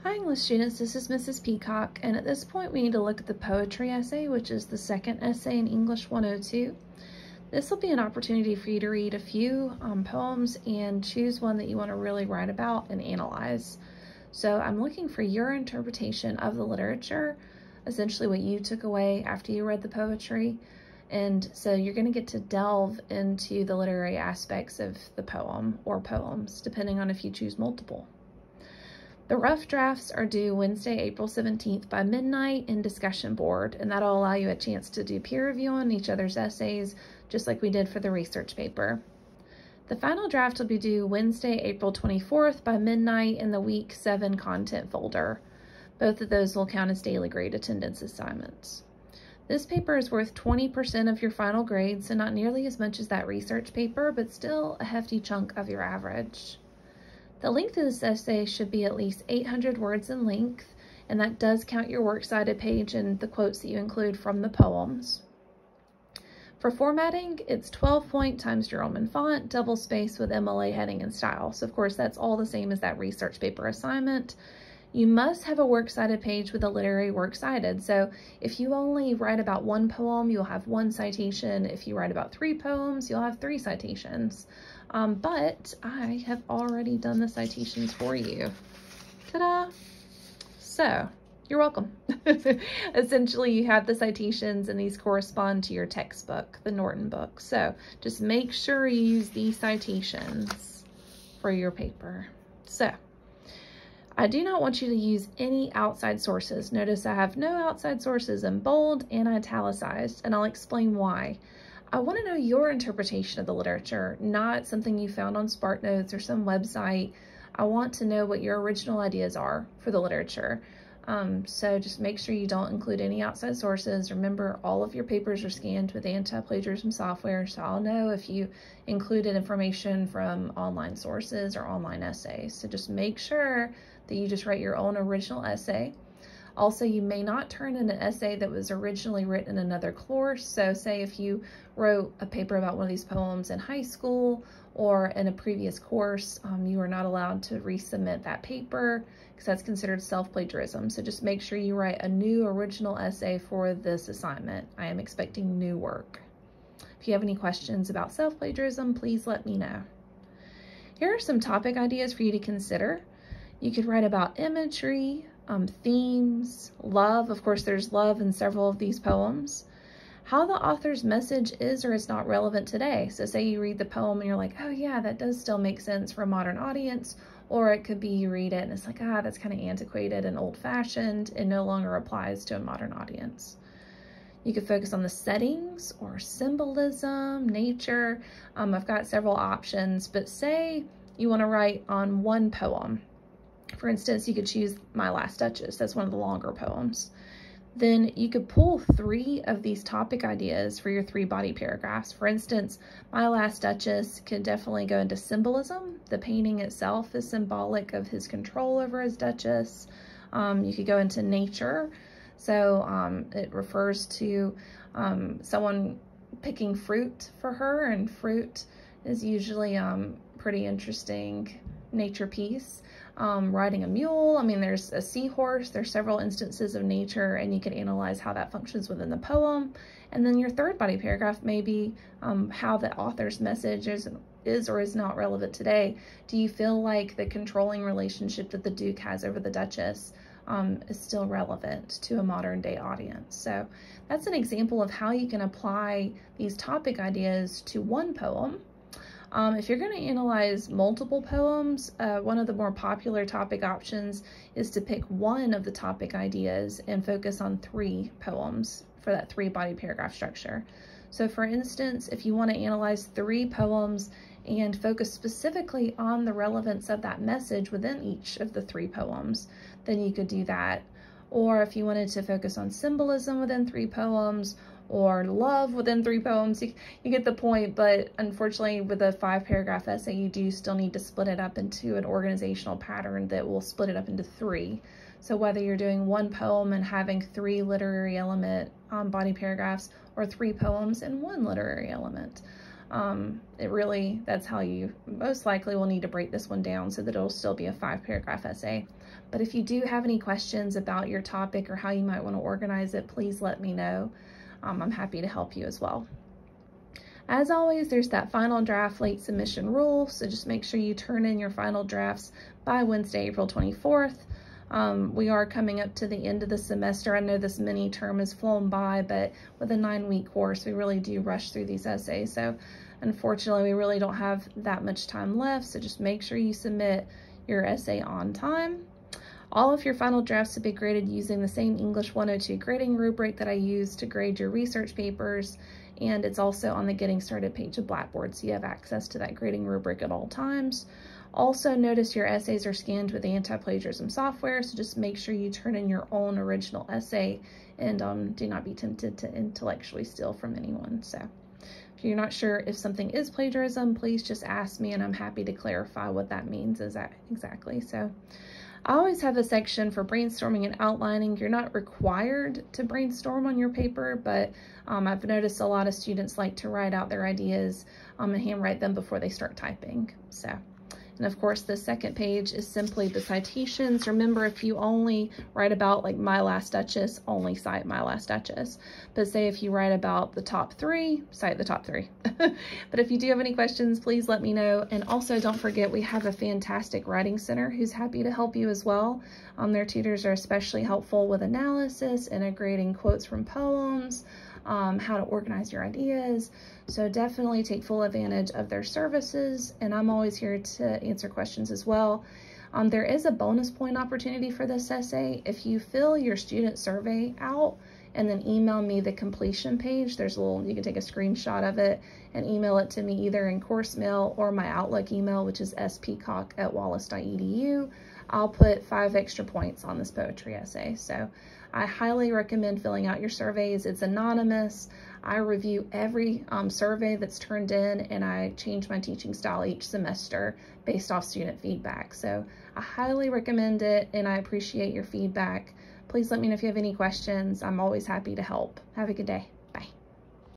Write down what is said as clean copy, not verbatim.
Hi English students, this is Mrs. Peacock, and at this point we need to look at the poetry essay, which is the second essay in English 102. This will be an opportunity for you to read a few poems and choose one that you want to really write about and analyze. So I'm looking for your interpretation of the literature, essentially what you took away after you read the poetry. And so you're going to get to delve into the literary aspects of the poem or poems, depending on if you choose multiple. The rough drafts are due Wednesday, April 17th by midnight in discussion board, and that'll allow you a chance to do peer review on each other's essays, just like we did for the research paper. The final draft will be due Wednesday, April 24th by midnight in the week 7 content folder. Both of those will count as daily grade attendance assignments. This paper is worth 20% of your final grade, so not nearly as much as that research paper, but still a hefty chunk of your average. The length of this essay should be at least 800 words in length, and that does count your works cited page and the quotes that you include from the poems. For formatting, it's 12-point Times New Roman font, double space with MLA heading and style. So of course that's all the same as that research paper assignment. You must have a works cited page with a literary works cited. So if you only write about one poem, you'll have one citation. If you write about 3 poems, you'll have 3 citations. But I have already done the citations for you. Ta-da! So, you're welcome. Essentially, you have the citations and these correspond to your textbook, the Norton book. So, just make sure you use these citations for your paper. So, I do not want you to use any outside sources. Notice I have no outside sources in bold and italicized, and I'll explain why. I want to know your interpretation of the literature, not something you found on SparkNotes or some website. I want to know what your original ideas are for the literature. So just make sure you don't include any outside sources. Remember, all of your papers are scanned with anti-plagiarism software, so I'll know if you included information from online sources or online essays. So just make sure that you just write your own original essay. Also, you may not turn in an essay that was originally written in another course. So say if you wrote a paper about one of these poems in high school or in a previous course, you are not allowed to resubmit that paper because that's considered self-plagiarism. So just make sure you write a new original essay for this assignment. I am expecting new work. If you have any questions about self-plagiarism, please let me know. Here are some topic ideas for you to consider. You could write about imagery, themes, love. Of course, there's love in several of these poems. How the author's message is or is not relevant today. So say you read the poem and you're like, oh yeah, that does still make sense for a modern audience. Or it could be you read it and it's like, that's kind of antiquated and old-fashioned and no longer applies to a modern audience. You could focus on the settings or symbolism, nature. I've got several options, but say you want to write on one poem. For instance, you could choose My Last Duchess. That's one of the longer poems. Then you could pull 3 of these topic ideas for your 3 body paragraphs. For instance, My Last Duchess could definitely go into symbolism. The painting itself is symbolic of his control over his duchess. You could go into nature. So it refers to someone picking fruit for her, and fruit is usually pretty interesting nature piece. Riding a mule, I mean, there's a seahorse, there's several instances of nature, and you can analyze how that functions within the poem. And then your 3rd body paragraph may be how the author's message is or is not relevant today. Do you feel like the controlling relationship that the Duke has over the Duchess is still relevant to a modern day audience? So that's an example of how you can apply these topic ideas to one poem. If you're going to analyze multiple poems, one of the more popular topic options is to pick one of the topic ideas and focus on 3 poems for that 3 body paragraph structure. So for instance, if you want to analyze 3 poems and focus specifically on the relevance of that message within each of the 3 poems, then you could do that. Or if you wanted to focus on symbolism within 3 poems, or love within 3 poems, you get the point. But unfortunately, with a 5-paragraph essay, you do still need to split it up into an organizational pattern that will split it up into 3. So whether you're doing 1 poem and having 3 literary element body paragraphs, or 3 poems and 1 literary element. That's how you most likely will need to break this one down so that it'll still be a 5-paragraph essay. But if you do have any questions about your topic or how you might want to organize it, please let me know. I'm happy to help you as well. As always, there's that final draft late submission rule, so just make sure you turn in your final drafts by Wednesday, April 24th. We are coming up to the end of the semester. I know this mini term has flown by, but with a 9-week course, we really do rush through these essays. So unfortunately, we really don't have that much time left, so just make sure you submit your essay on time. All of your final drafts will be graded using the same English 102 grading rubric that I use to grade your research papers, and it's also on the Getting Started page of Blackboard, so you have access to that grading rubric at all times. Also, notice your essays are scanned with anti-plagiarism software, so just make sure you turn in your own original essay and do not be tempted to intellectually steal from anyone. So if you're not sure if something is plagiarism, please just ask me and I'm happy to clarify what that means exactly. So I always have a section for brainstorming and outlining. You're not required to brainstorm on your paper, but I've noticed a lot of students like to write out their ideas and handwrite them before they start typing. And of course, the second page is simply the citations. Remember, if you only write about like My Last Duchess, only cite My Last Duchess. But say if you write about the top 3, cite the top 3. But if you do have any questions, please let me know. And also don't forget, we have a fantastic writing center who's happy to help you as well. Their tutors are especially helpful with analysis, integrating quotes from poems, how to organize your ideas. So definitely take full advantage of their services, and I'm always here to answer questions as well. There is a bonus point opportunity for this essay. If you fill your student survey out and then email me the completion page, you can take a screenshot of it and email it to me either in course mail or my Outlook email, which is speacock@wallace.edu. I'll put 5 extra points on this poetry essay. So I highly recommend filling out your surveys. It's anonymous. I review every survey that's turned in, and I change my teaching style each semester based off student feedback. So I highly recommend it, and I appreciate your feedback. Please let me know if you have any questions. I'm always happy to help. Have a good day.